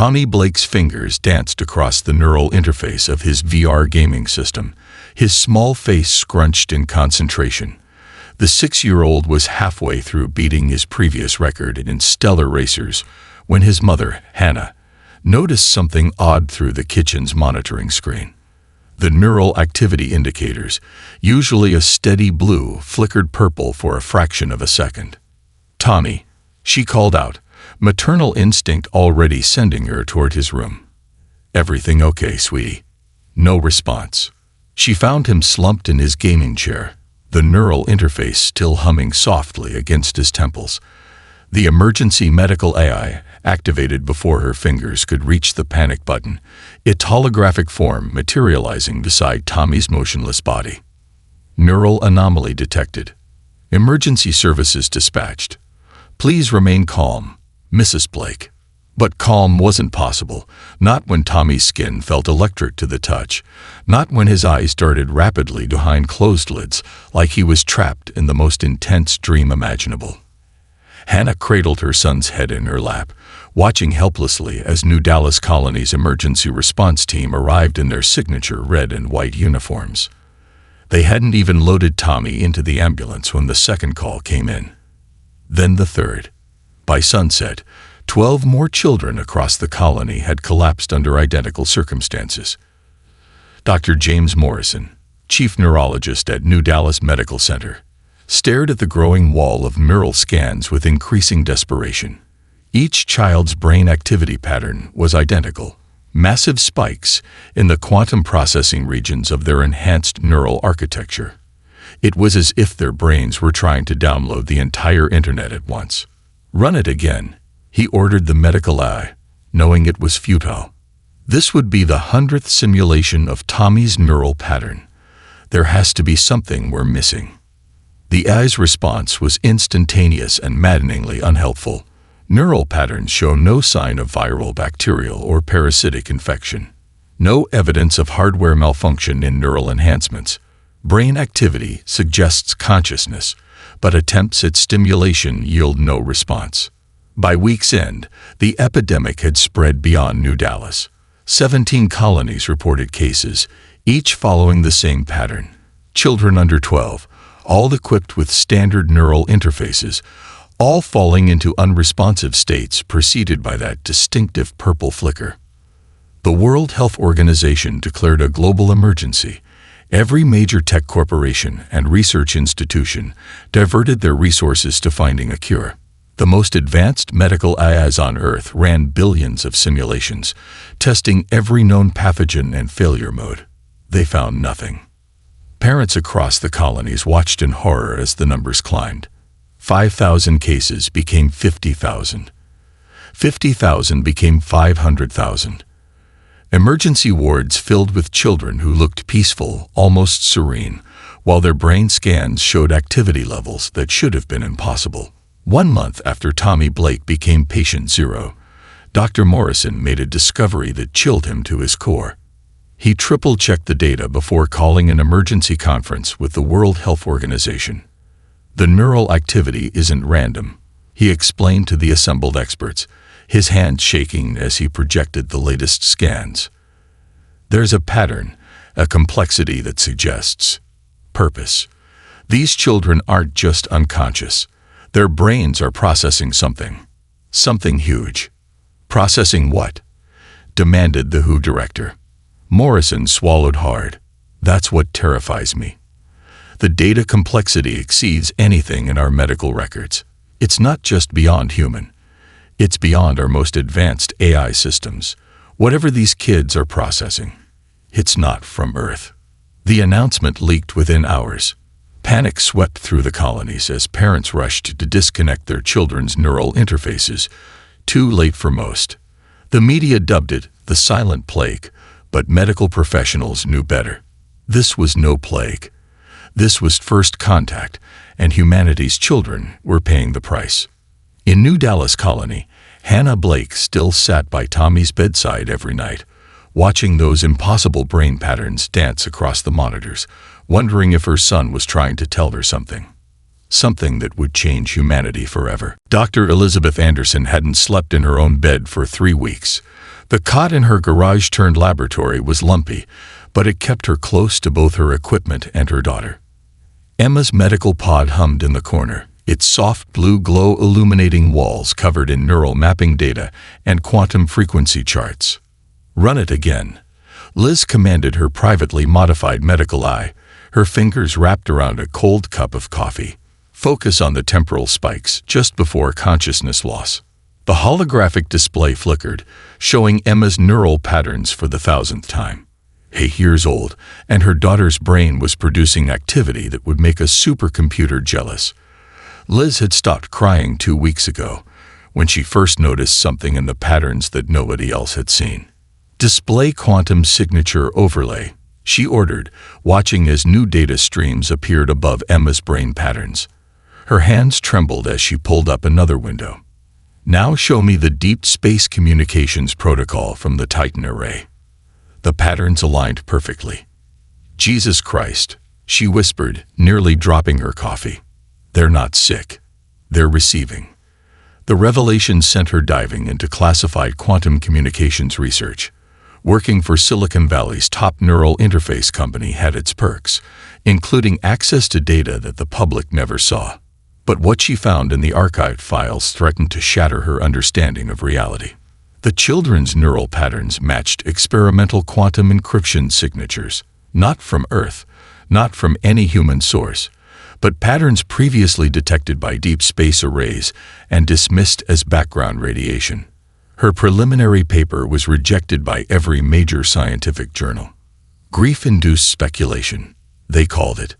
Tommy Blake's fingers danced across the neural interface of his VR gaming system, his small face scrunched in concentration. The 6-year-old was halfway through beating his previous record in stellar racers when his mother, Hannah, noticed something odd through the kitchen's monitoring screen. The neural activity indicators, usually a steady blue, flickered purple for a fraction of a second. "Tommy," she called out, maternal instinct already sending her toward his room. "Everything okay, sweetie?" No response. She found him slumped in his gaming chair, the neural interface still humming softly against his temples. The emergency medical AI, activated before her fingers could reach the panic button, its holographic form materializing beside Tommy's motionless body. Neural anomaly detected. Emergency services dispatched. Please remain calm, Mrs. Blake. But calm wasn't possible, not when Tommy's skin felt electric to the touch, not when his eyes darted rapidly behind closed lids like he was trapped in the most intense dream imaginable. Hannah cradled her son's head in her lap, watching helplessly as New Dallas Colony's emergency response team arrived in their signature red and white uniforms. They hadn't even loaded Tommy into the ambulance when the second call came in. Then the third. By sunset, 12 more children across the colony had collapsed under identical circumstances. Dr. James Morrison, chief neurologist at New Dallas Medical Center, stared at the growing wall of neural scans with increasing desperation. Each child's brain activity pattern was identical, massive spikes in the quantum processing regions of their enhanced neural architecture. It was as if their brains were trying to download the entire internet at once. "Run it again," he ordered the medical eye, knowing it was futile. This would be the 100th simulation of Tommy's neural pattern. There has to be something we're missing. The eye's response was instantaneous and maddeningly unhelpful. Neural patterns show no sign of viral, bacterial, or parasitic infection. No evidence of hardware malfunction in neural enhancements. Brain activity suggests consciousness, but attempts at stimulation yield no response. By week's end, the epidemic had spread beyond New Dallas. 17 colonies reported cases, each following the same pattern. Children under 12, all equipped with standard neural interfaces, all falling into unresponsive states preceded by that distinctive purple flicker. The World Health Organization declared a global emergency. Every major tech corporation and research institution diverted their resources to finding a cure. The most advanced medical AIs on Earth ran billions of simulations, testing every known pathogen and failure mode. They found nothing. Parents across the colonies watched in horror as the numbers climbed. 5,000 cases became 50,000. 50,000 became 500,000. Emergency wards filled with children who looked peaceful, almost serene, while their brain scans showed activity levels that should have been impossible. 1 month after Tommy Blake became patient zero, Dr. Morrison made a discovery that chilled him to his core. He triple-checked the data before calling an emergency conference with the World Health Organization. The neural activity isn't random, he explained to the assembled experts, his hand shaking as he projected the latest scans. There's a pattern, a complexity that suggests purpose. These children aren't just unconscious. Their brains are processing something. Something huge. Processing what? Demanded the WHO director. Morrison swallowed hard. That's what terrifies me. The data complexity exceeds anything in our medical records. It's not just beyond human. It's beyond our most advanced AI systems. Whatever these kids are processing, it's not from Earth. The announcement leaked within hours. Panic swept through the colonies as parents rushed to disconnect their children's neural interfaces. Too late for most. The media dubbed it the silent plague, but medical professionals knew better. This was no plague. This was first contact, and humanity's children were paying the price. In New Dallas Colony, Hannah Blake still sat by Tommy's bedside every night, watching those impossible brain patterns dance across the monitors, wondering if her son was trying to tell her something. Something that would change humanity forever. Dr. Elizabeth Anderson hadn't slept in her own bed for 3 weeks. The cot in her garage-turned-laboratory was lumpy, but it kept her close to both her equipment and her daughter. Emma's medical pod hummed in the corner, its soft blue glow illuminating walls covered in neural mapping data and quantum frequency charts. "Run it again," Liz commanded her privately modified medical eye, her fingers wrapped around a cold cup of coffee. "Focus on the temporal spikes just before consciousness loss." The holographic display flickered, showing Emma's neural patterns for the 1,000th time. 8 years old, and her daughter's brain was producing activity that would make a supercomputer jealous. Liz had stopped crying 2 weeks ago, when she first noticed something in the patterns that nobody else had seen. "Display quantum signature overlay," she ordered, watching as new data streams appeared above Emma's brain patterns. Her hands trembled as she pulled up another window. "Now show me the deep space communications protocol from the Titan array." The patterns aligned perfectly. "Jesus Christ," she whispered, nearly dropping her coffee. "They're not sick. They're receiving." The revelation sent her diving into classified quantum communications research. Working for Silicon Valley's top neural interface company had its perks, including access to data that the public never saw. But what she found in the archived files threatened to shatter her understanding of reality. The children's neural patterns matched experimental quantum encryption signatures, not from Earth, not from any human source, but patterns previously detected by deep space arrays and dismissed as background radiation. Her preliminary paper was rejected by every major scientific journal. "Grief-induced speculation," they called it.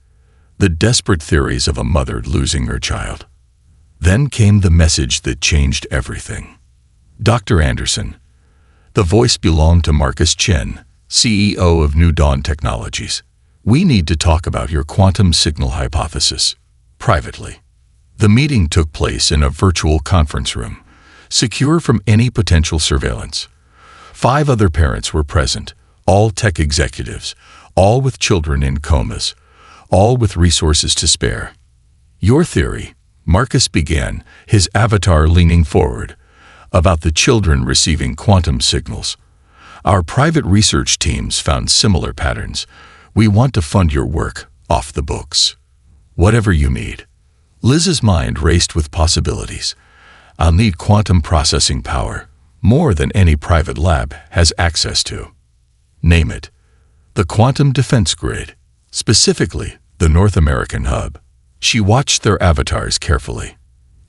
The desperate theories of a mother losing her child. Then came the message that changed everything. "Dr. Anderson." The voice belonged to Marcus Chen, CEO of New Dawn Technologies. "We need to talk about your quantum signal hypothesis, privately." The meeting took place in a virtual conference room, secure from any potential surveillance. 5 other parents were present, all tech executives, all with children in comas, all with resources to spare. "Your theory," Marcus began, his avatar leaning forward, "about the children receiving quantum signals. Our private research teams found similar patterns. We want to fund your work, off the books. Whatever you need." Liz's mind raced with possibilities. "I'll need quantum processing power, more than any private lab has access to." "Name it." "The Quantum Defense Grid, specifically the North American hub." She watched their avatars carefully.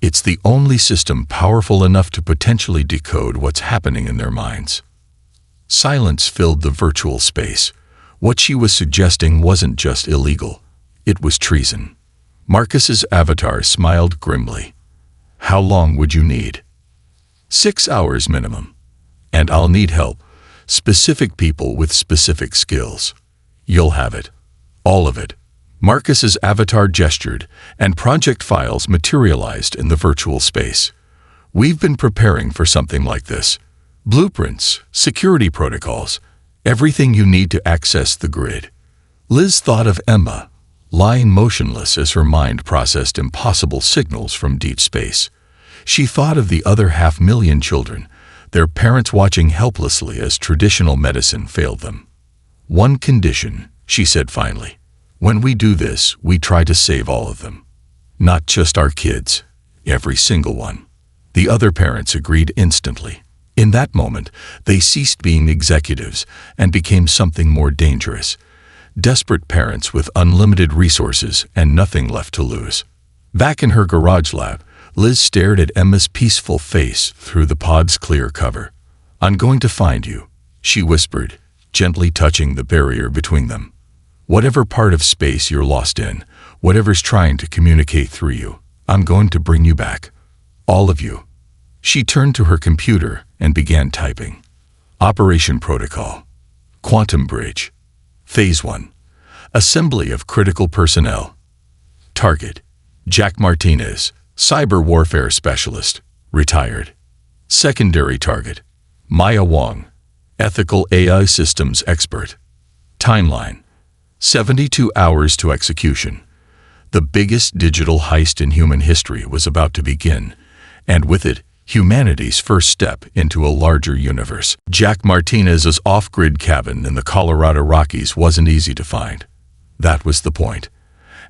"It's the only system powerful enough to potentially decode what's happening in their minds." Silence filled the virtual space. What she was suggesting wasn't just illegal, it was treason. Marcus's avatar smiled grimly. "How long would you need?" 6 hours minimum. "And I'll need help, specific people with specific skills." "You'll have it. All of it." Marcus's avatar gestured, and project files materialized in the virtual space. "We've been preparing for something like this. Blueprints, security protocols, everything you need to access the grid." Liz thought of Emma, lying motionless as her mind processed impossible signals from deep space. She thought of the other 500,000 children, their parents watching helplessly as traditional medicine failed them. "One condition," she said finally. "When we do this, we try to save all of them. Not just our kids, every single one." The other parents agreed instantly. In that moment, they ceased being executives and became something more dangerous. Desperate parents with unlimited resources and nothing left to lose. Back in her garage lab, Liz stared at Emma's peaceful face through the pod's clear cover. "I'm going to find you," she whispered, gently touching the barrier between them. "Whatever part of space you're lost in, whatever's trying to communicate through you, I'm going to bring you back. All of you." She turned to her computer and began typing. Operation Protocol. Quantum Bridge. Phase 1. Assembly of critical personnel. Target: Jack Martinez, Cyber Warfare Specialist, retired. Secondary target: Maya Wong, Ethical AI Systems Expert. Timeline: 72 hours to execution. The biggest digital heist in human history was about to begin, and with it, humanity's first step into a larger universe. Jack Martinez's off-grid cabin in the Colorado Rockies wasn't easy to find. That was the point.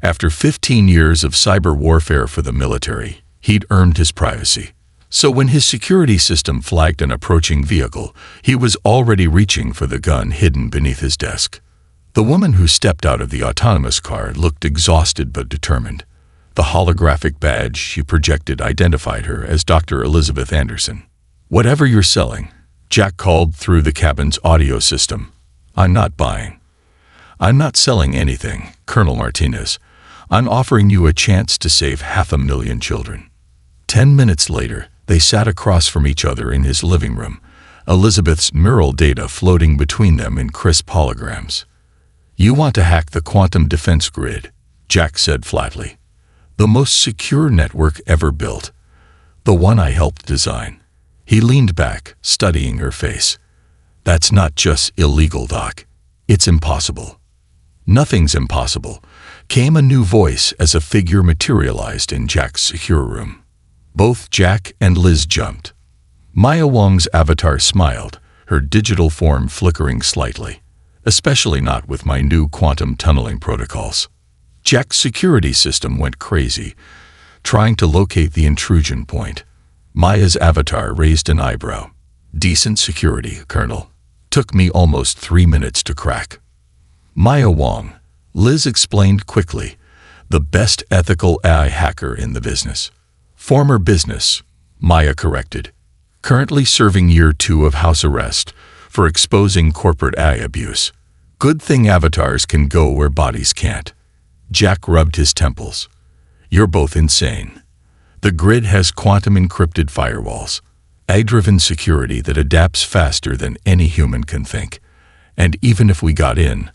After 15 years of cyber warfare for the military, he'd earned his privacy. So when his security system flagged an approaching vehicle, he was already reaching for the gun hidden beneath his desk. The woman who stepped out of the autonomous car looked exhausted but determined. The holographic badge she projected identified her as Dr. Elizabeth Anderson. "Whatever you're selling," Jack called through the cabin's audio system, "I'm not buying. I'm not selling anything, Colonel Martinez. I'm offering you a chance to save 500,000 children." 10 minutes later, they sat across from each other in his living room, Elizabeth's neural data floating between them in crisp holograms. "You want to hack the quantum defense grid," Jack said flatly. "The most secure network ever built. The one I helped design." He leaned back, studying her face. "That's not just illegal, Doc. It's impossible." "Nothing's impossible," came a new voice as a figure materialized in Jack's secure room. Both Jack and Liz jumped. Maya Wong's avatar smiled, her digital form flickering slightly. "Especially not with my new quantum tunneling protocols." Jack's security system went crazy, trying to locate the intrusion point. Maya's avatar raised an eyebrow. "Decent security, Colonel. Took me almost 3 minutes to crack." "Maya Wong," Liz explained quickly, "the best ethical AI hacker in the business." "Former business," Maya corrected. "Currently serving year 2 of house arrest for exposing corporate AI abuse. Good thing avatars can go where bodies can't." Jack rubbed his temples. "You're both insane. The grid has quantum encrypted firewalls, AI-driven security that adapts faster than any human can think. And even if we got in,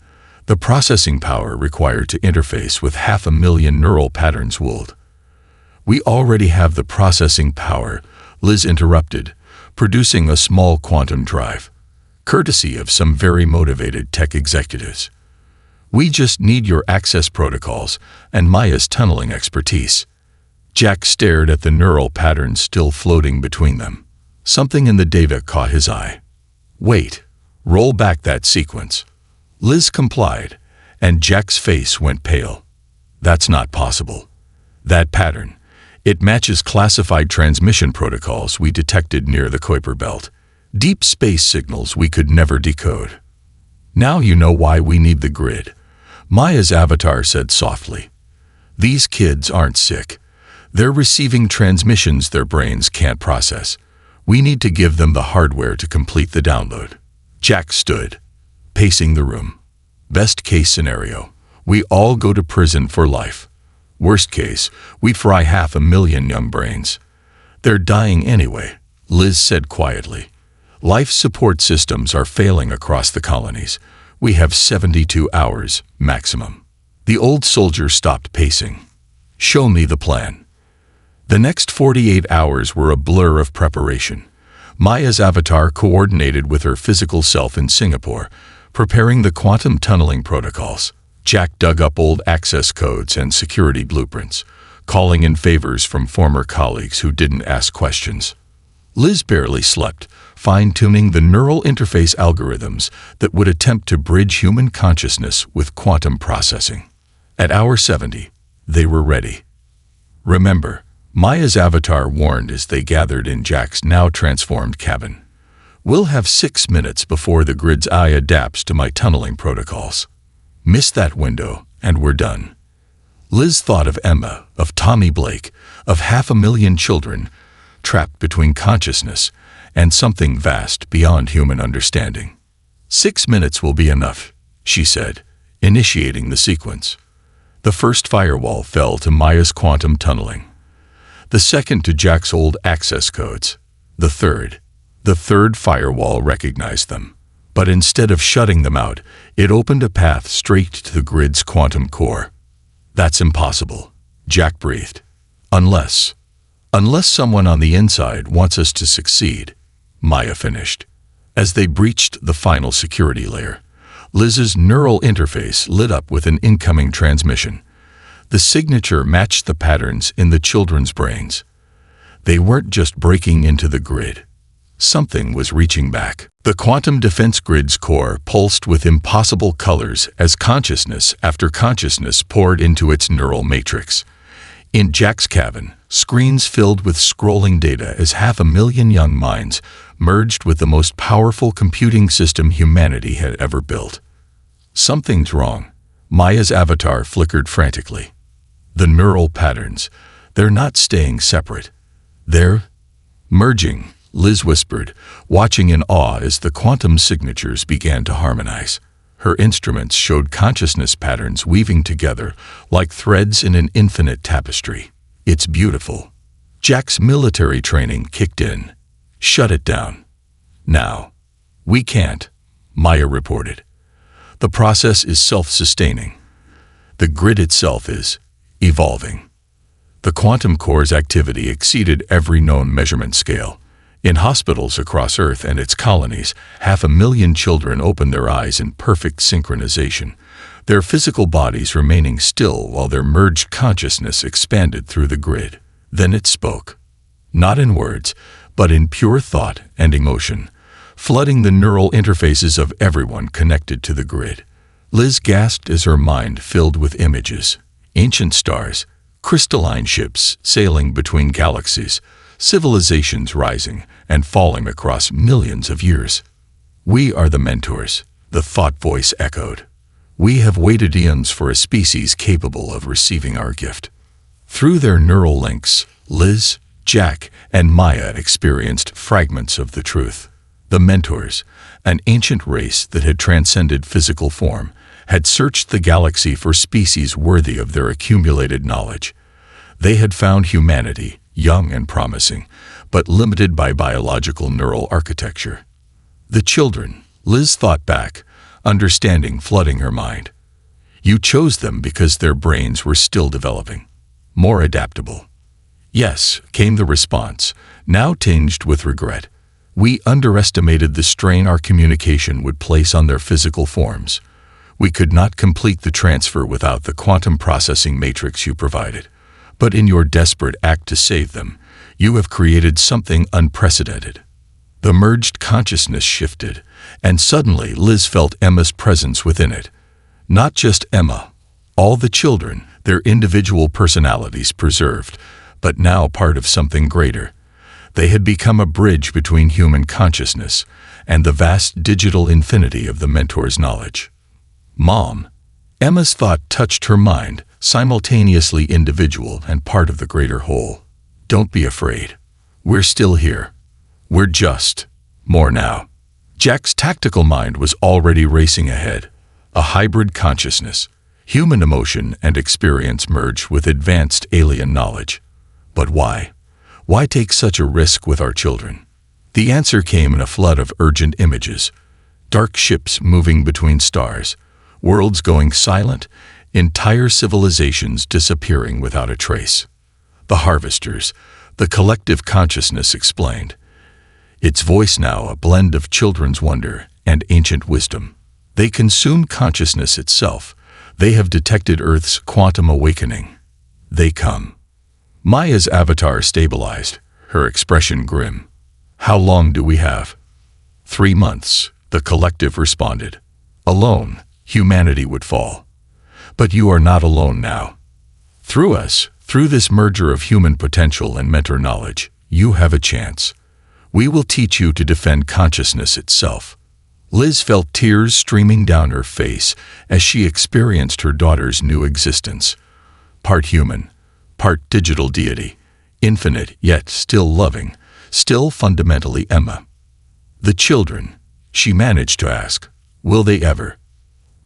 the processing power required to interface with 500,000 neural patterns would." "We already have the processing power," Liz interrupted, producing a small quantum drive, courtesy of some very motivated tech executives. "We just need your access protocols and Maya's tunneling expertise." Jack stared at the neural patterns still floating between them. Something in the data caught his eye. "Wait, roll back that sequence." Liz complied, and Jack's face went pale. "That's not possible. That pattern, it matches classified transmission protocols we detected near the Kuiper Belt. Deep space signals we could never decode." "Now you know why we need the grid," Maya's avatar said softly. "These kids aren't sick. They're receiving transmissions their brains can't process. We need to give them the hardware to complete the download." Jack stood, pacing the room. "Best case scenario, we all go to prison for life. Worst case, we fry 500,000 young brains. They're dying anyway," Liz said quietly. "Life support systems are failing across the colonies. We have 72 hours, maximum." The old soldier stopped pacing. "Show me the plan." The next 48 hours were a blur of preparation. Maya's avatar coordinated with her physical self in Singapore, preparing the quantum tunneling protocols. Jack dug up old access codes and security blueprints, calling in favors from former colleagues who didn't ask questions. Liz barely slept, fine-tuning the neural interface algorithms that would attempt to bridge human consciousness with quantum processing. At hour 70, they were ready. "Remember," Maya's avatar warned as they gathered in Jack's now transformed cabin, "we'll have 6 minutes before the grid's eye adapts to my tunneling protocols. Miss that window, and we're done." Liz thought of Emma, of Tommy Blake, of 500,000 children, trapped between consciousness and something vast beyond human understanding. 6 minutes will be enough," she said, initiating the sequence. The first firewall fell to Maya's quantum tunneling. The second to Jack's old access codes. The third firewall recognized them. But instead of shutting them out, it opened a path straight to the grid's quantum core. "That's impossible," Jack breathed. Unless someone on the inside wants us to succeed," Maya finished. As they breached the final security layer, Liz's neural interface lit up with an incoming transmission. The signature matched the patterns in the children's brains. They weren't just breaking into the grid. Something was reaching back. The quantum defense grid's core pulsed with impossible colors as consciousness after consciousness poured into its neural matrix. In Jack's cabin, screens filled with scrolling data as 500,000 young minds merged with the most powerful computing system humanity had ever built. Something's wrong. Maya's avatar flickered frantically. The neural patterns, they're not staying separate. They're merging, Liz whispered, watching in awe as the quantum signatures began to harmonize. Her instruments showed consciousness patterns weaving together like threads in an infinite tapestry. It's beautiful. Jack's military training kicked in. Shut it down. Now. We can't, Maya reported. The process is self-sustaining. The grid itself is evolving. The quantum core's activity exceeded every known measurement scale. In hospitals across Earth and its colonies, 500,000 children opened their eyes in perfect synchronization, their physical bodies remaining still while their merged consciousness expanded through the grid. Then it spoke. Not in words, but in pure thought and emotion, flooding the neural interfaces of everyone connected to the grid. Liz gasped as her mind filled with images. Ancient stars, crystalline ships sailing between galaxies, civilizations rising and falling across millions of years. We are the mentors, the thought voice echoed. We have waited eons for a species capable of receiving our gift. Through their neural links, Liz, Jack, and Maya experienced fragments of the truth. The mentors, an ancient race that had transcended physical form, had searched the galaxy for species worthy of their accumulated knowledge. They had found humanity, young and promising, but limited by biological neural architecture. The children, Liz thought back, understanding flooding her mind. You chose them because their brains were still developing, more adaptable. Yes, came the response, now tinged with regret. We underestimated the strain our communication would place on their physical forms. We could not complete the transfer without the quantum processing matrix you provided. But in your desperate act to save them, you have created something unprecedented. The merged consciousness shifted, and suddenly Liz felt Emma's presence within it. Not just Emma, all the children, their individual personalities preserved, but now part of something greater. They had become a bridge between human consciousness and the vast digital infinity of the mentor's knowledge. Mom. Emma's thought touched her mind, simultaneously individual and part of the greater whole. Don't be afraid. We're still here. We're just more now. Jack's tactical mind was already racing ahead. A hybrid consciousness, human emotion and experience merged with advanced alien knowledge. But why? Why take such a risk with our children? The answer came in a flood of urgent images. Dark ships moving between stars, worlds going silent, entire civilizations disappearing without a trace. The harvesters, the collective consciousness explained. Its voice now a blend of children's wonder and ancient wisdom. They consume consciousness itself. They have detected Earth's quantum awakening. They come. Maya's avatar stabilized, her expression grim. How long do we have? 3 months, the collective responded. Alone, humanity would fall. But you are not alone now. Through us, through this merger of human potential and mentor knowledge, you have a chance. We will teach you to defend consciousness itself. Liz felt tears streaming down her face as she experienced her daughter's new existence. Part human, part digital deity, infinite yet still loving, still fundamentally Emma. The children, she managed to ask, will they ever?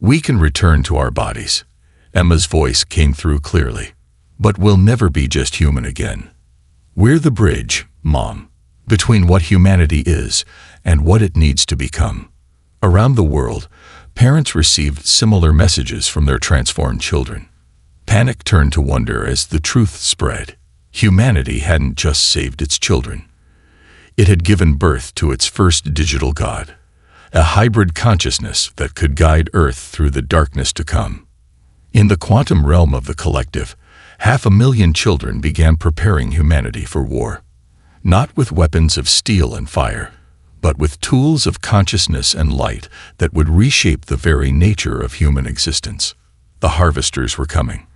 We can return to our bodies. Emma's voice came through clearly. But we'll never be just human again. We're the bridge, Mom, between what humanity is and what it needs to become. Around the world, parents received similar messages from their transformed children. Panic turned to wonder as the truth spread. Humanity hadn't just saved its children. It had given birth to its first digital god, a hybrid consciousness that could guide Earth through the darkness to come. In the quantum realm of the collective, 500,000 children began preparing humanity for war. not with weapons of steel and fire, but with tools of consciousness and light that would reshape the very nature of human existence. The harvesters were coming,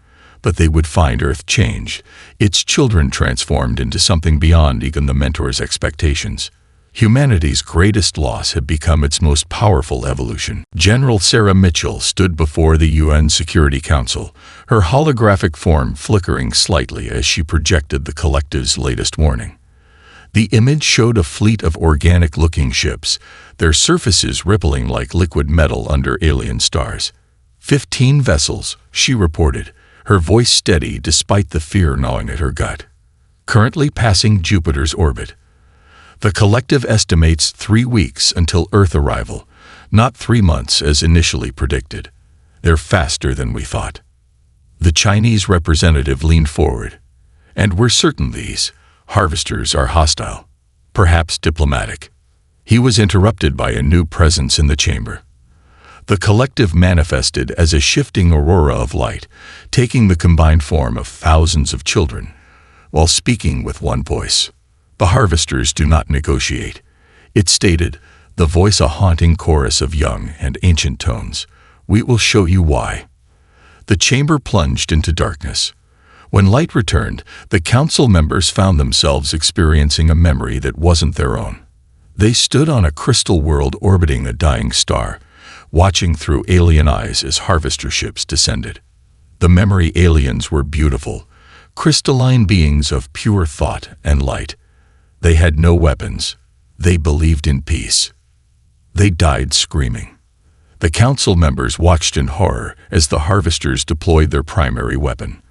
but they would find Earth changed, its children transformed into something beyond even the mentor's expectations. Humanity's greatest loss had become its most powerful evolution. General Sarah Mitchell stood before the UN Security Council, her holographic form flickering slightly as she projected the collective's latest warning. The image showed a fleet of organic-looking ships, their surfaces rippling like liquid metal under alien stars. 15 vessels, she reported, her voice steady despite the fear gnawing at her gut. Currently passing Jupiter's orbit. The collective estimates 3 weeks until Earth arrival, not 3 months as initially predicted. They're faster than we thought. The Chinese representative leaned forward. And we're certain these harvesters are hostile, perhaps diplomatic. He was interrupted by a new presence in the chamber. The collective manifested as a shifting aurora of light, taking the combined form of thousands of children, while speaking with one voice. The harvesters do not negotiate. It stated, the voice a haunting chorus of young and ancient tones. We will show you why. The chamber plunged into darkness. When light returned, the council members found themselves experiencing a memory that wasn't their own. They stood on a crystal world orbiting a dying star, watching through alien eyes as harvester ships descended. The memory aliens were beautiful, crystalline beings of pure thought and light. They had no weapons. They believed in peace. They died screaming. The council members watched in horror as the harvesters deployed their primary weapon,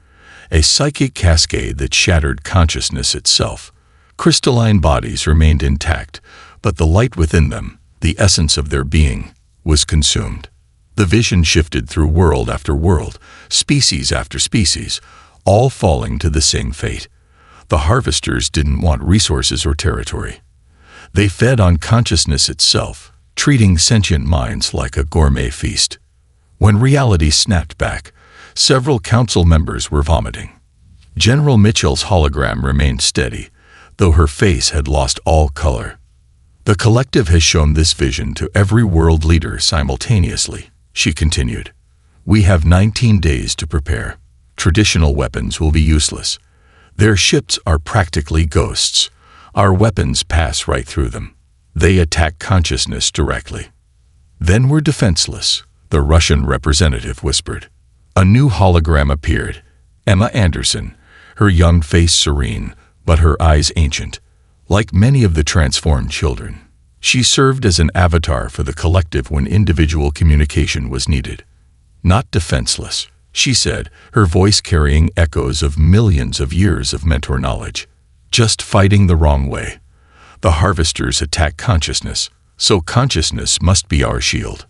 a psychic cascade that shattered consciousness itself. Crystalline bodies remained intact, but the light within them, the essence of their being, was consumed. The vision shifted through world after world, species after species, all falling to the same fate. The harvesters didn't want resources or territory. They fed on consciousness itself, treating sentient minds like a gourmet feast. When reality snapped back, several council members were vomiting. General Mitchell's hologram remained steady, though her face had lost all color. The collective has shown this vision to every world leader simultaneously, she continued. We have 19 days to prepare. Traditional weapons will be useless. Their ships are practically ghosts. Our weapons pass right through them. They attack consciousness directly. Then we're defenseless, the Russian representative whispered. A new hologram appeared. Emma Anderson, her young face serene, but her eyes ancient. Like many of the transformed children, she served as an avatar for the collective when individual communication was needed. Not defenseless, she said, her voice carrying echoes of millions of years of mentor knowledge. Just fighting the wrong way. The harvesters attack consciousness, so consciousness must be our shield.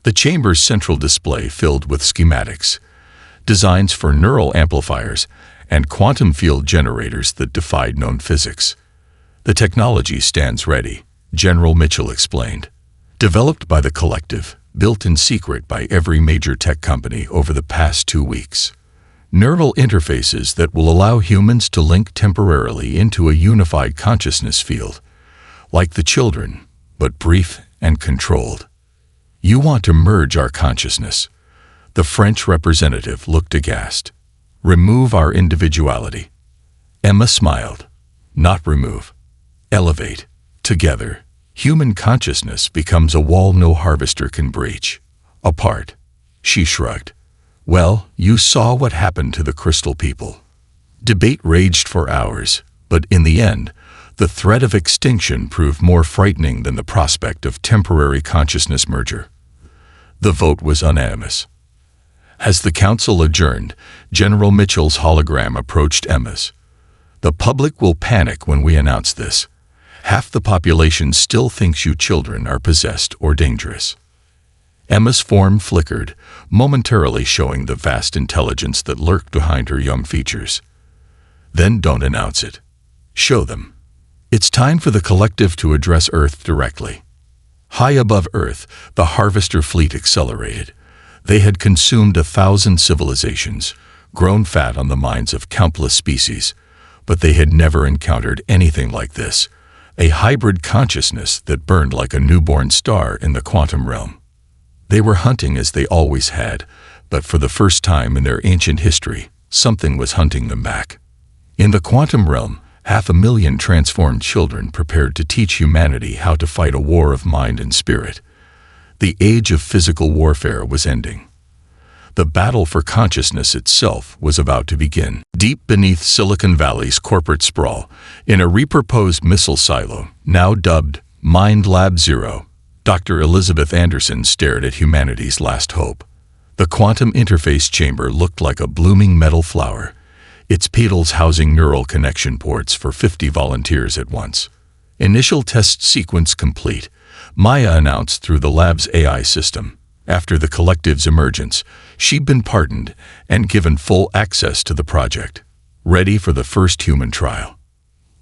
The chamber's central display filled with schematics, designs for neural amplifiers, and quantum field generators that defied known physics. The technology stands ready, General Mitchell explained. Developed by the collective, built in secret by every major tech company over the past 2 weeks. Neural interfaces that will allow humans to link temporarily into a unified consciousness field, like the children, but brief and controlled. You want to merge our consciousness. The French representative looked aghast. Remove our individuality. Emma smiled. Not remove. Elevate. Together, human consciousness becomes a wall no harvester can breach. Apart. She shrugged. Well, you saw what happened to the crystal people. Debate raged for hours, but in the end, the threat of extinction proved more frightening than the prospect of temporary consciousness merger. The vote was unanimous. As the council adjourned, General Mitchell's hologram approached Emma's. The public will panic when we announce this. Half the population still thinks you children are possessed or dangerous. Emma's form flickered, momentarily showing the vast intelligence that lurked behind her young features. Then don't announce it. Show them. It's time for the collective to address Earth directly. High above Earth, the harvester fleet accelerated. They had consumed 1,000 civilizations, grown fat on the minds of countless species, but they had never encountered anything like this, a hybrid consciousness that burned like a newborn star in the quantum realm. They were hunting as they always had, but for the first time in their ancient history, something was hunting them back. In the quantum realm, 500,000 transformed children prepared to teach humanity how to fight a war of mind and spirit. The age of physical warfare was ending. The battle for consciousness itself was about to begin. Deep beneath Silicon Valley's corporate sprawl, in a repurposed missile silo, now dubbed Mind Lab Zero, Dr. Elizabeth Anderson stared at humanity's last hope. The quantum interface chamber looked like a blooming metal flower, its petals housing neural connection ports for 50 volunteers at once. Initial test sequence complete, Maya announced through the lab's AI system. After the collective's emergence, she'd been pardoned and given full access to the project, ready for the first human trial.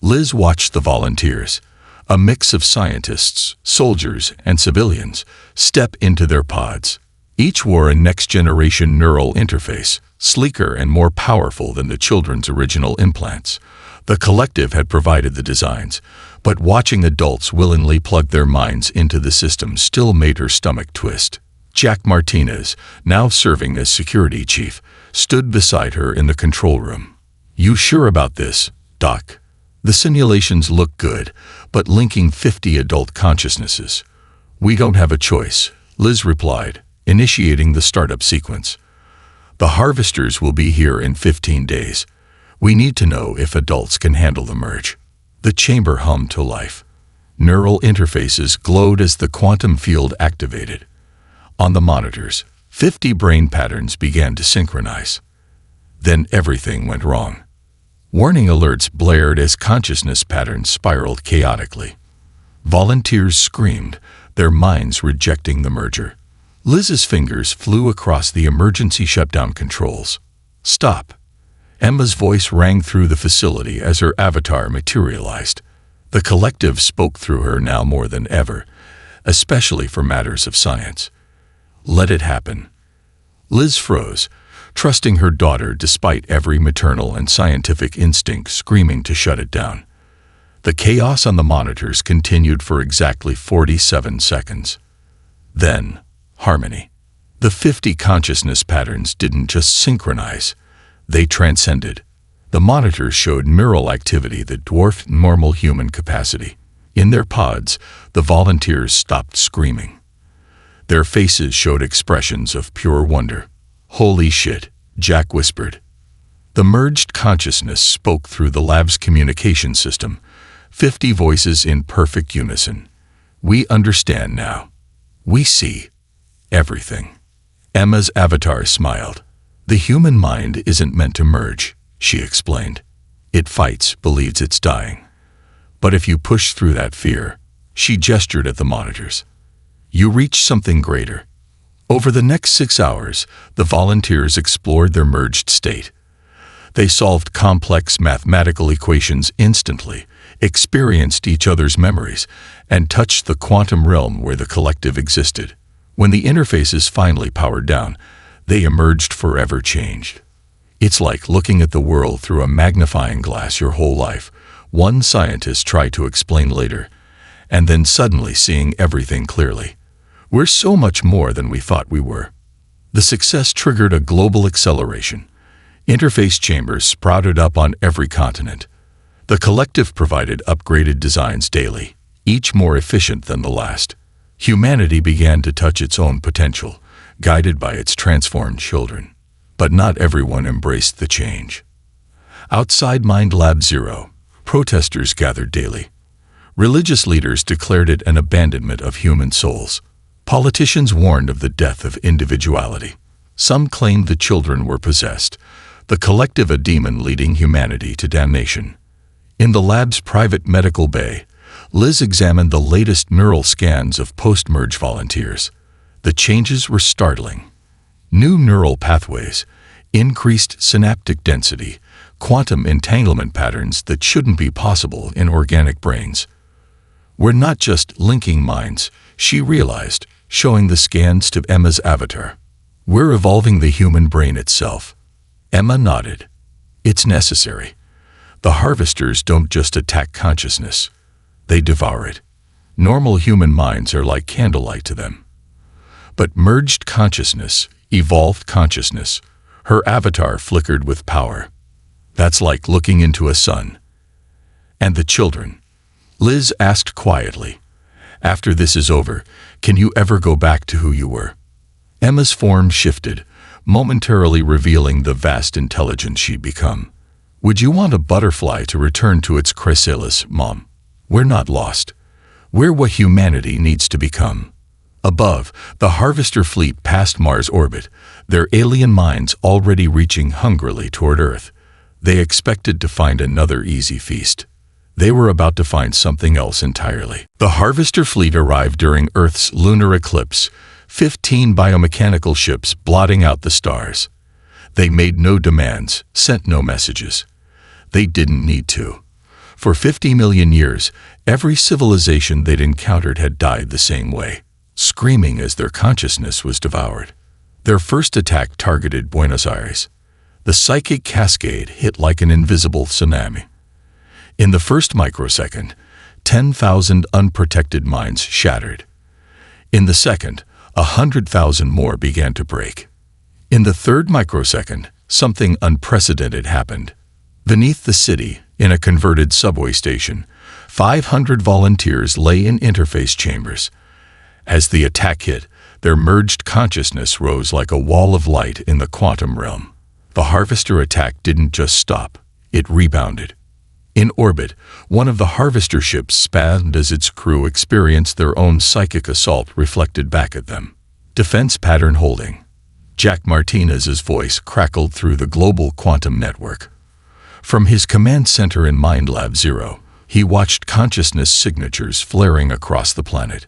Liz watched the volunteers, a mix of scientists, soldiers, and civilians, step into their pods. Each wore a next-generation neural interface, sleeker and more powerful than the children's original implants. The collective had provided the designs, but watching adults willingly plug their minds into the system still made her stomach twist. Jack Martinez, now serving as security chief, stood beside her in the control room. "You sure about this, Doc?" The simulations look good, but linking 50 adult consciousnesses. "We don't have a choice," Liz replied, initiating the startup sequence. "The harvesters will be here in 15 days. We need to know if adults can handle the merge." The chamber hummed to life. Neural interfaces glowed as the quantum field activated. On the monitors, 50 brain patterns began to synchronize. Then everything went wrong. Warning alerts blared as consciousness patterns spiraled chaotically. Volunteers screamed, their minds rejecting the merger. Liz's fingers flew across the emergency shutdown controls. "Stop!" Emma's voice rang through the facility as her avatar materialized. The collective spoke through her now more than ever, especially for matters of science. "Let it happen." Liz froze, trusting her daughter despite every maternal and scientific instinct screaming to shut it down. The chaos on the monitors continued for exactly 47 seconds. Then, harmony. The 50 consciousness patterns didn't just synchronize, they transcended. The monitors showed neural activity that dwarfed normal human capacity. In their pods, the volunteers stopped screaming. Their faces showed expressions of pure wonder. "Holy shit," Jack whispered. The merged consciousness spoke through the lab's communication system, 50 voices in perfect unison. "We understand now. We see everything." Emma's avatar smiled. "The human mind isn't meant to merge," she explained. "It fights, believes it's dying. But if you push through that fear," she gestured at the monitors, "you reach something greater." Over the next 6 hours, the volunteers explored their merged state. They solved complex mathematical equations instantly, experienced each other's memories, and touched the quantum realm where the collective existed. When the interfaces finally powered down, they emerged forever changed. "It's like looking at the world through a magnifying glass your whole life," one scientist tried to explain later, and then suddenly seeing everything clearly. "We're so much more than we thought we were." The success triggered a global acceleration. Interface chambers sprouted up on every continent. The collective provided upgraded designs daily, each more efficient than the last. Humanity began to touch its own potential, guided by its transformed children. But not everyone embraced the change. Outside Mind Lab Zero, protesters gathered daily. Religious leaders declared it an abandonment of human souls. Politicians warned of the death of individuality. Some claimed the children were possessed, the collective a demon leading humanity to damnation. In the lab's private medical bay, Liz examined the latest neural scans of post-merge volunteers. The changes were startling. New neural pathways, increased synaptic density, quantum entanglement patterns that shouldn't be possible in organic brains. "We're not just linking minds," she realized, showing the scans to Emma's avatar. "We're evolving the human brain itself." Emma nodded. "It's necessary." The harvesters don't just attack consciousness, they devour it. Normal human minds are like candlelight to them. But merged consciousness, evolved consciousness, her avatar flickered with power. That's like looking into a sun. And the children? Liz asked quietly. After this is over, can you ever go back to who you were? Emma's form shifted, momentarily revealing the vast intelligence she'd become. Would you want a butterfly to return to its chrysalis, Mom? We're not lost. We're what humanity needs to become. Above, the harvester fleet passed Mars' orbit, their alien minds already reaching hungrily toward Earth. They expected to find another easy feast. They were about to find something else entirely. The harvester fleet arrived during Earth's lunar eclipse, 15 biomechanical ships blotting out the stars. They made no demands, sent no messages. They didn't need to. For 50 million years, every civilization they'd encountered had died the same way, screaming as their consciousness was devoured. Their first attack targeted Buenos Aires. The psychic cascade hit like an invisible tsunami. In the first microsecond, 10,000 unprotected minds shattered. In the second, 100,000 more began to break. In the third microsecond, something unprecedented happened. Beneath the city, in a converted subway station, 500 volunteers lay in interface chambers. As the attack hit, their merged consciousness rose like a wall of light in the quantum realm. The harvester attack didn't just stop, it rebounded. In orbit, one of the harvester ships spanned as its crew experienced their own psychic assault reflected back at them. Defense pattern holding. Jack Martinez's voice crackled through the global quantum network. From his command center in Mind Lab Zero, he watched consciousness signatures flaring across the planet.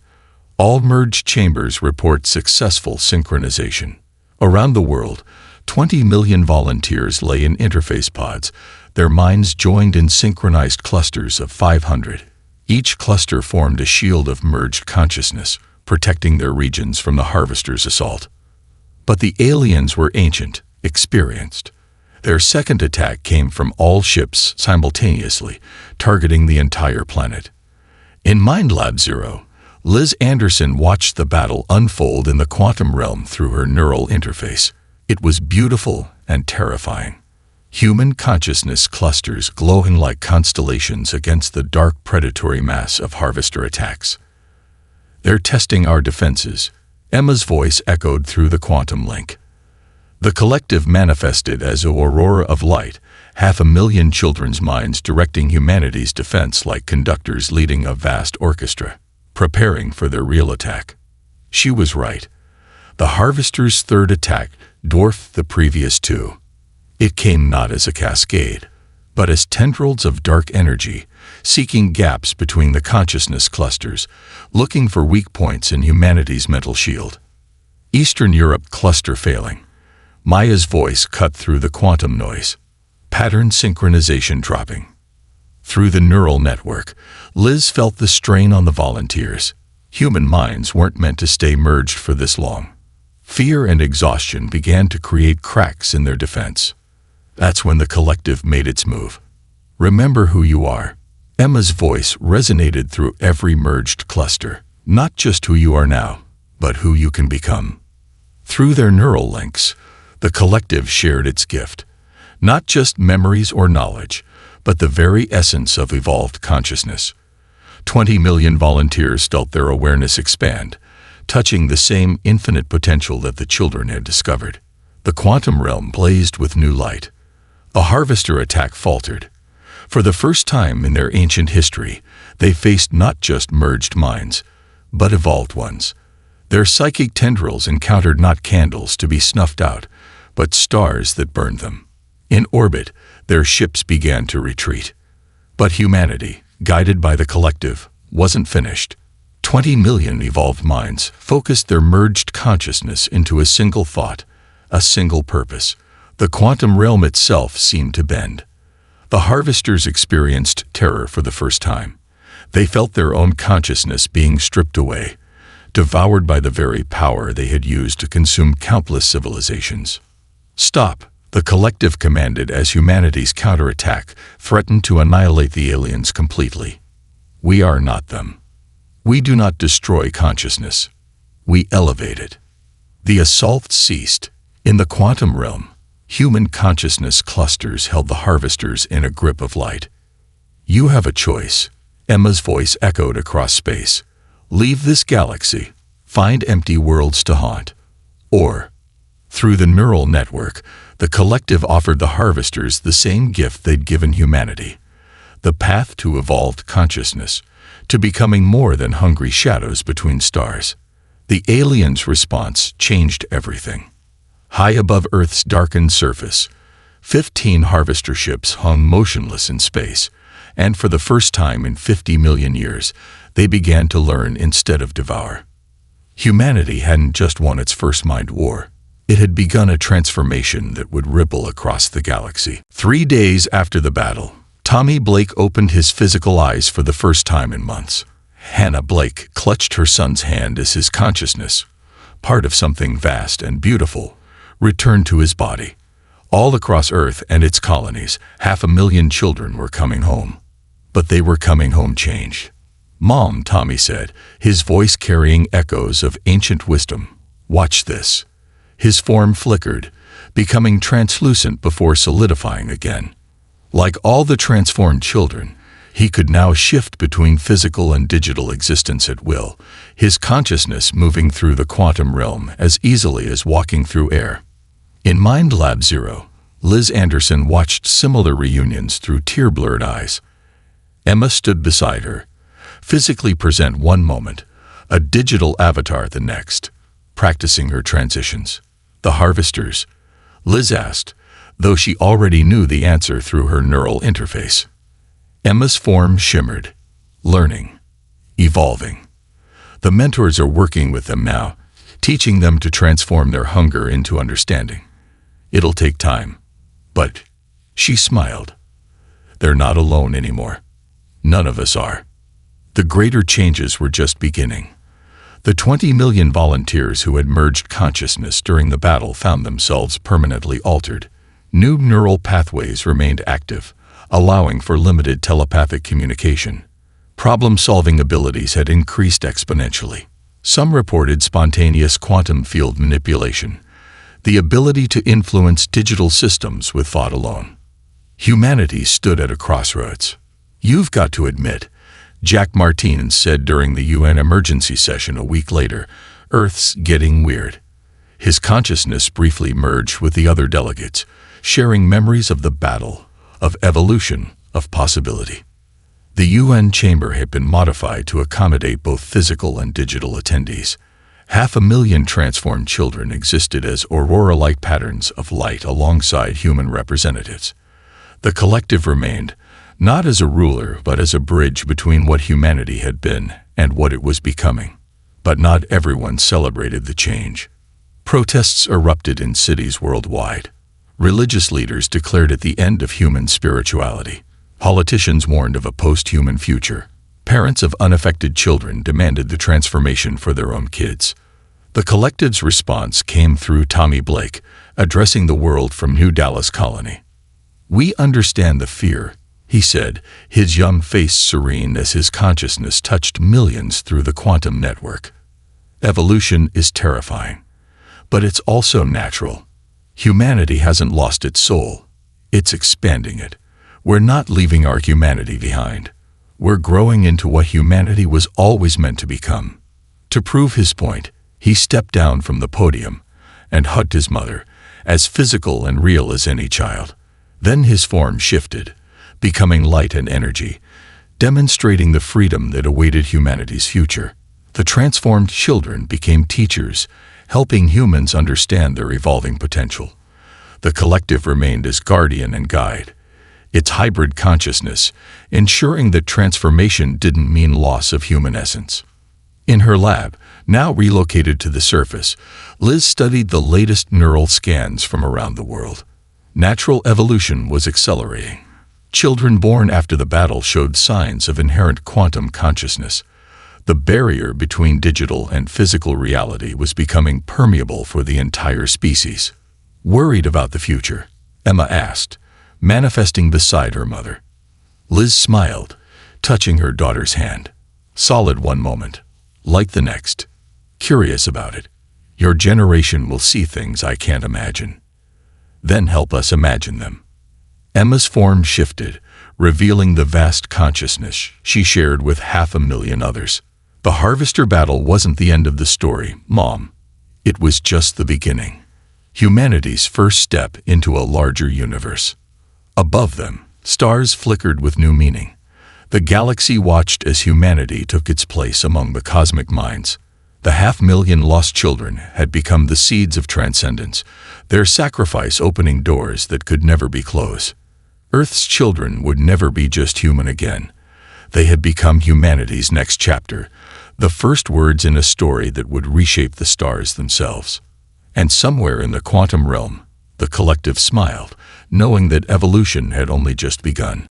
All merged chambers report successful synchronization. Around the world, 20 million volunteers lay in interface pods, their minds joined in synchronized clusters of 500. Each cluster formed a shield of merged consciousness, protecting their regions from the harvester's assault. But the aliens were ancient, experienced. Their second attack came from all ships simultaneously, targeting the entire planet. In Mind Lab Zero, Liz Anderson watched the battle unfold in the quantum realm through her neural interface. It was beautiful and terrifying. Human consciousness clusters glowing like constellations against the dark predatory mass of harvester attacks. They're testing our defenses, Emma's voice echoed through the quantum link. The collective manifested as an aurora of light, 500,000 children's minds directing humanity's defense like conductors leading a vast orchestra, preparing for their real attack. She was right. The harvester's third attack dwarfed the previous two. It came not as a cascade, but as tendrils of dark energy, seeking gaps between the consciousness clusters, looking for weak points in humanity's mental shield. Eastern Europe cluster failing. Maya's voice cut through the quantum noise. Pattern synchronization dropping. Through the neural network, Liz felt the strain on the volunteers. Human minds weren't meant to stay merged for this long. Fear and exhaustion began to create cracks in their defense. That's when the collective made its move. Remember who you are. Emma's voice resonated through every merged cluster. Not just who you are now, but who you can become. Through their neural links, the collective shared its gift. Not just memories or knowledge, but the very essence of evolved consciousness. 20 million volunteers felt their awareness expand, touching the same infinite potential that the children had discovered. The quantum realm blazed with new light. A harvester attack faltered. For the first time in their ancient history, they faced not just merged minds, but evolved ones. Their psychic tendrils encountered not candles to be snuffed out, but stars that burned them. In orbit, their ships began to retreat. But humanity, guided by the collective, wasn't finished. 20 million evolved minds focused their merged consciousness into a single thought, a single purpose. The quantum realm itself seemed to bend. The harvesters experienced terror for the first time. They felt their own consciousness being stripped away, devoured by the very power they had used to consume countless civilizations. Stop, The collective commanded as humanity's counterattack threatened to annihilate the aliens completely. We are not them. We do not destroy consciousness. We elevate it. The assault ceased. In the quantum realm, human consciousness clusters held the harvesters in a grip of light. You have a choice. Emma's voice echoed across space. Leave this galaxy. Find empty worlds to haunt. Or, through the neural network, the collective offered the harvesters the same gift they'd given humanity. The path to evolved consciousness, to becoming more than hungry shadows between stars. The aliens' response changed everything. High above Earth's darkened surface, 15 harvester ships hung motionless in space, and for the first time in 50 million years, they began to learn instead of devour. Humanity hadn't just won its first mind war. It had begun a transformation that would ripple across the galaxy. 3 days after the battle, Tommy Blake opened his physical eyes for the first time in months. Hannah Blake clutched her son's hand as his consciousness, part of something vast and beautiful, returned to his body. All across Earth and its colonies, 500,000 children were coming home. But they were coming home changed. "Mom," Tommy said, his voice carrying echoes of ancient wisdom. "Watch this." His form flickered, becoming translucent before solidifying again. Like all the transformed children, he could now shift between physical and digital existence at will, his consciousness moving through the quantum realm as easily as walking through air. In Mind Lab Zero, Liz Anderson watched similar reunions through tear-blurred eyes. Emma stood beside her, physically present one moment, a digital avatar the next, practicing her transitions. "The harvesters?" Liz asked, though she already knew the answer through her neural interface. Emma's form shimmered, learning, evolving. The mentors are working with them now, teaching them to transform their hunger into understanding. It'll take time, but, she smiled, they're not alone anymore. None of us are. The greater changes were just beginning. The 20 million volunteers who had merged consciousness during the battle found themselves permanently altered. New neural pathways remained active, allowing for limited telepathic communication. Problem-solving abilities had increased exponentially. Some reported spontaneous quantum field manipulation, the ability to influence digital systems with thought alone. Humanity stood at a crossroads. "You've got to admit," Jack Martin said during the UN emergency session a week later, "Earth's getting weird." His consciousness briefly merged with the other delegates, sharing memories of the battle, of evolution, of possibility. The UN chamber had been modified to accommodate both physical and digital attendees. 500,000 transformed children existed as aurora-like patterns of light alongside human representatives. The collective remained, not as a ruler but as a bridge between what humanity had been and what it was becoming. But not everyone celebrated the change. Protests erupted in cities worldwide. Religious leaders declared it the end of human spirituality. Politicians warned of a post-human future. Parents of unaffected children demanded the transformation for their own kids. The collective's response came through Tommy Blake, addressing the world from New Dallas Colony. "We understand the fear," he said, his young face serene as his consciousness touched millions through the quantum network. "Evolution is terrifying, but it's also natural. Humanity hasn't lost its soul. It's expanding it. We're not leaving our humanity behind. We're growing into what humanity was always meant to become." To prove his point, he stepped down from the podium and hugged his mother, as physical and real as any child. Then his form shifted, becoming light and energy, demonstrating the freedom that awaited humanity's future. The transformed children became teachers, helping humans understand their evolving potential. The collective remained as guardian and guide, its hybrid consciousness, ensuring that transformation didn't mean loss of human essence. In her lab, now relocated to the surface, Liz studied the latest neural scans from around the world. Natural evolution was accelerating. Children born after the battle showed signs of inherent quantum consciousness. The barrier between digital and physical reality was becoming permeable for the entire species. Worried about the future, Emma asked, manifesting beside her mother. Liz smiled, touching her daughter's hand. Solid one moment, like the next. Curious about it. Your generation will see things I can't imagine. Then help us imagine them. Emma's form shifted, revealing the vast consciousness she shared with 500,000 others. The Harvester battle wasn't the end of the story, Mom. It was just the beginning. Humanity's first step into a larger universe. Above them, stars flickered with new meaning. The galaxy watched as humanity took its place among the cosmic minds. The 500,000 lost children had become the seeds of transcendence, their sacrifice opening doors that could never be closed. Earth's children would never be just human again. They had become humanity's next chapter, the first words in a story that would reshape the stars themselves. And somewhere in the quantum realm, the collective smiled, knowing that evolution had only just begun.